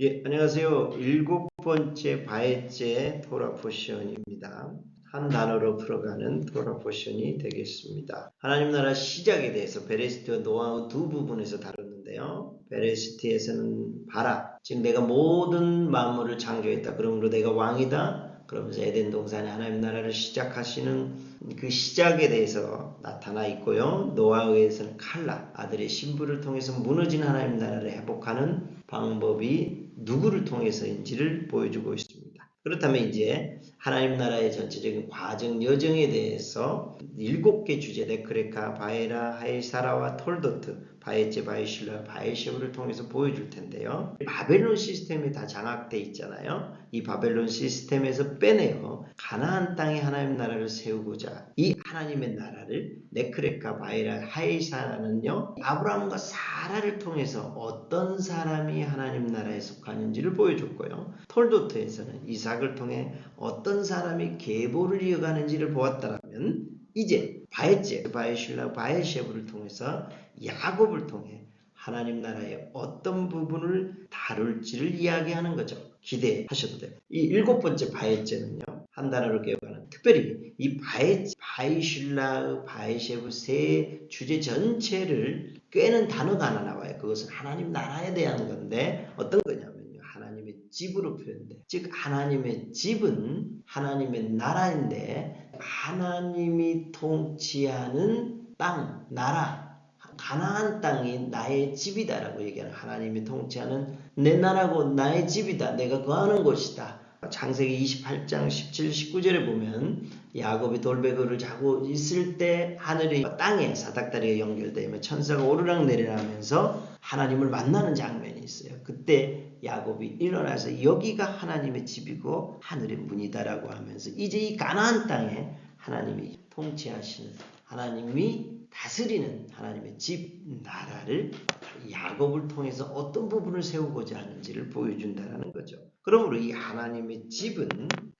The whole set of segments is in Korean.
예, 안녕하세요. 일곱 번째 바에제 토라 포션입니다. 한 단어로 풀어가는 토라 포션이 되겠습니다. 하나님 나라 시작에 대해서 베레시트와 노아의 두 부분에서 다뤘는데요. 베레시트에서는 봐라, 지금 내가 모든 만물을 창조했다. 그러므로 내가 왕이다. 그러면서 에덴 동산에 하나님 나라를 시작하시는 그 시작에 대해서 나타나 있고요. 노아에서는 칼라, 아들의 신부를 통해서 무너진 하나님 나라를 회복하는 방법이 누구를 통해서인지를 보여주고 있습니다. 그렇다면 이제 하나님 나라의 전체적인 과정, 여정에 대해서 7개 주제, 네크레카, 바에라, 하이사라와 톨도트, 바에제, 바에실라, 바에셰브를 통해서 보여줄 텐데요. 바벨론 시스템이 다 장악돼 있잖아요. 이 바벨론 시스템에서 빼내어 가나안 땅에 하나님 나라를 세우고자 이 하나님의 나라를 네크레카, 바에라, 하이사라는요, 아브라함과 사라를 통해서 어떤 사람이 하나님 나라에 속하는지를 보여줬고요. 톨도트에서는 이삭을 통해 어떤 사람이 계보를 이어가는지를 보았다면, 이제 바에제, 바에실라, 바에셰브를 통해서 야곱을 통해 하나님 나라의 어떤 부분을 다룰지를 이야기하는 거죠. 기대하셔도 돼요. 이 7번째 바에제는요, 한 단어로 기억하는, 특별히 이 바에제, 바이실라, 바에셰브 세 주제 전체를 꿰는 단어가 하나 나와요. 그것은 하나님 나라에 대한 건데 어떤 거냐면요, 하나님의 집으로 표현돼. 즉 하나님의 집은 하나님의 나라인데, 하나님이 통치하는 땅, 나라, 가나안 땅이 나의 집이다라고 얘기하는, 하나님이 통치하는 내 나라고 나의 집이다, 내가 거하는 곳이다. 창세기 28장 17, 19절에 보면 야곱이 돌베개를 자고 있을 때 하늘의 땅에 사닥다리가 연결되며 천사가 오르락내리락하면서 하나님을 만나는 장면이 있어요. 그때 야곱이 일어나서 여기가 하나님의 집이고 하늘의 문이다라고 하면서 이제 이 가나안 땅에 하나님이 통치하시는, 하나님이 다스리는 하나님의 집, 나라를 야곱을 통해서 어떤 부분을 세우고자 하는지를 보여준다는 거죠. 그러므로 이 하나님의 집은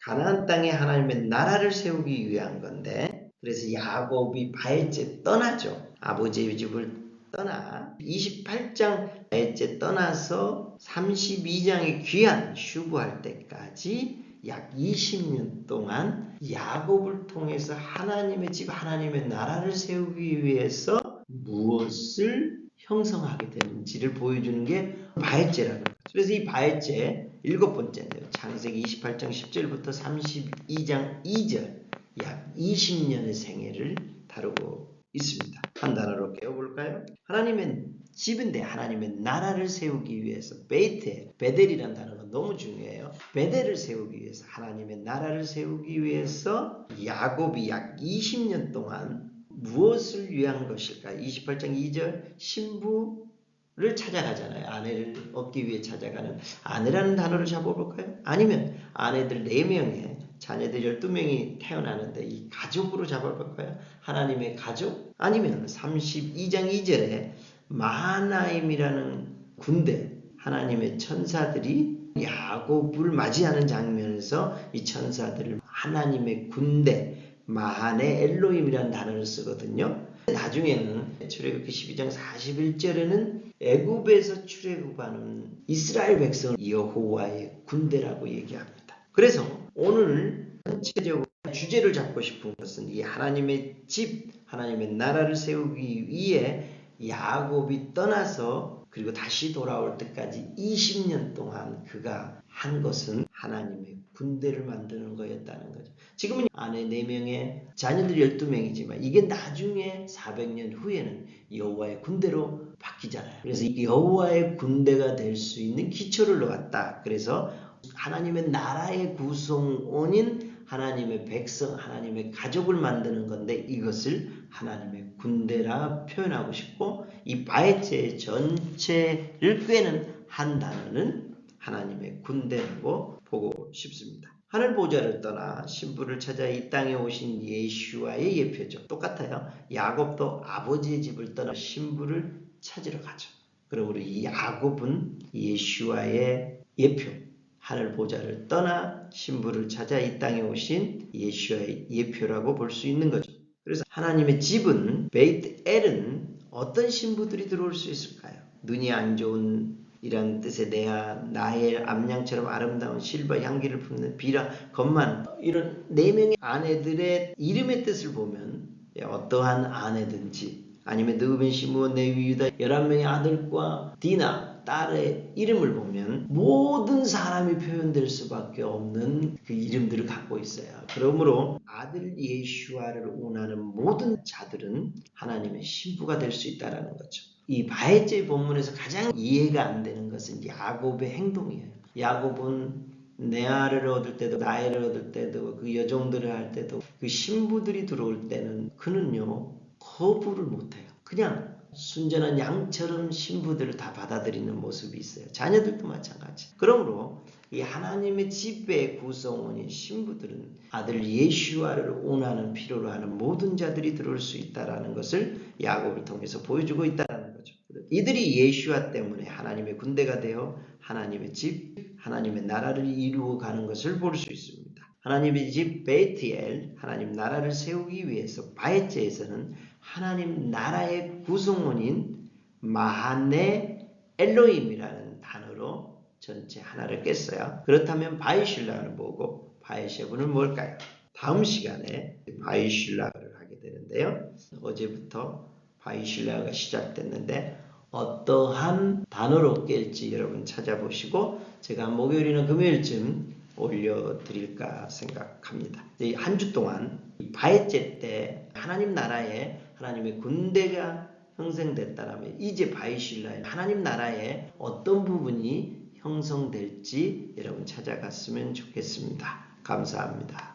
가나안 땅에 하나님의 나라를 세우기 위한 건데, 그래서 야곱이 바에제 떠나죠. 아버지의 집을 떠나 28장 바에제 떠나서 32장의 귀한 슈브할 때까지 약 20년 동안 야곱을 통해서 하나님의 집, 하나님의 나라를 세우기 위해서 무엇을 형성하게 되는지를 보여주는 게 바에제라는 거죠. 그래서 이 바에제 7번째인데요. 창세기 28장 10절부터 32장 2절, 약 20년의 생애를 다루고 있습니다. 한 단어로 깨워볼까요? 하나님의 집인데 하나님의 나라를 세우기 위해서, 베델이라는 단어가 너무 중요해요. 베델을 세우기 위해서, 하나님의 나라를 세우기 위해서 야곱이 약 20년 동안 무엇을 위한 것일까? 28장 2절, 신부를 찾아가잖아요. 아내를 얻기 위해 찾아가는, 아내라는 단어를 잡아볼까요? 아니면 아내들 4명에 자녀들 12명이 태어나는데 이 가족으로 잡아볼까요? 하나님의 가족? 아니면 32장 2절에 마하나임이라는 군대, 하나님의 천사들이 야곱을 맞이하는 장면에서 이 천사들을 하나님의 군대, 마하네 엘로임이라는 단어를 쓰거든요. 나중에는 출애굽기 12장 41절에는 애굽에서 출애굽하는 이스라엘 백성을 여호와의 군대라고 얘기합니다. 그래서 오늘 전체적으로 주제를 잡고 싶은 것은 이 하나님의 집, 하나님의 나라를 세우기 위해 야곱이 떠나서 그리고 다시 돌아올 때까지 20년 동안 그가 한 것은 하나님의 군대를 만드는 거였다는 거죠. 지금은 아내 4명에 자녀들 12명이지만 이게 나중에 400년 후에는 여호와의 군대로 바뀌잖아요. 그래서 여호와의 군대가 될 수 있는 기초를 놓았다. 그래서 하나님의 나라의 구성원인 하나님의 백성, 하나님의 가족을 만드는 건데 이것을 하나님의 군대라 표현하고 싶고, 이 바에제 전체를 꿰는 한 단어는 하나님의 군대라고 보고 싶습니다. 하늘 보좌를 떠나 신부를 찾아 이 땅에 오신 예수와의 예표죠. 똑같아요. 야곱도 아버지의 집을 떠나 신부를 찾으러 가죠. 그러므로 이 야곱은 예수와의 예표, 하늘 보좌를 떠나 신부를 찾아 이 땅에 오신 예수와의 예표라고 볼 수 있는 거죠. 그래서 하나님의 집은, 베이트 엘은 어떤 신부들이 들어올 수 있을까요? 눈이 안 좋은 이란 뜻의 네아, 나헬, 암양처럼 아름다운 실버, 향기를 품는 비라, 건만, 이런 네 명의 아내들의 이름의 뜻을 보면 어떠한 아내든지 아니면 느우벤, 시므온, 레위, 유다 11명의 아들과 디나 딸의 이름을 보면 모든 사람이 표현될 수밖에 없는 그 이름들을 갖고 있어요. 그러므로 아들 예슈아를 원하는 모든 자들은 하나님의 신부가 될 수 있다는 거죠. 이 바헤제 본문에서 가장 이해가 안 되는 것은 야곱의 행동이에요. 야곱은 네아를 얻을 때도 나엘을 얻을 때도 그 여종들을 할 때도 그 신부들이 들어올 때는 그는요 거부를 못해요. 그냥 순전한 양처럼 신부들을 다 받아들이는 모습이 있어요. 자녀들도 마찬가지. 그러므로 이 하나님의 집의 구성원인 신부들은 아들 예슈아를 원하는 필요로 하는 모든 자들이 들어올 수 있다는 것을 야곱을 통해서 보여주고 있다는 거죠. 이들이 예슈아 때문에 하나님의 군대가 되어 하나님의 집, 하나님의 나라를 이루어가는 것을 볼 수 있습니다. 하나님의 집 베이트엘, 하나님 나라를 세우기 위해서 바헤제에서는 하나님 나라의 구성원인 마하네 엘로힘이라는 단어로 전체 하나를 깼어요. 그렇다면 바이실라는 뭐고 바이셰브는 뭘까요? 다음 시간에 바이실라를 하게 되는데요. 어제부터 바이실라가 시작됐는데 어떠한 단어로 깰지 여러분 찾아보시고 제가 목요일이나 금요일쯤 올려드릴까 생각합니다. 한 주 동안 바헤제 때 하나님 나라에 하나님의 군대가 형성됐다면 이제 바이실라에 하나님 나라에 어떤 부분이 형성될지 여러분 찾아갔으면 좋겠습니다. 감사합니다.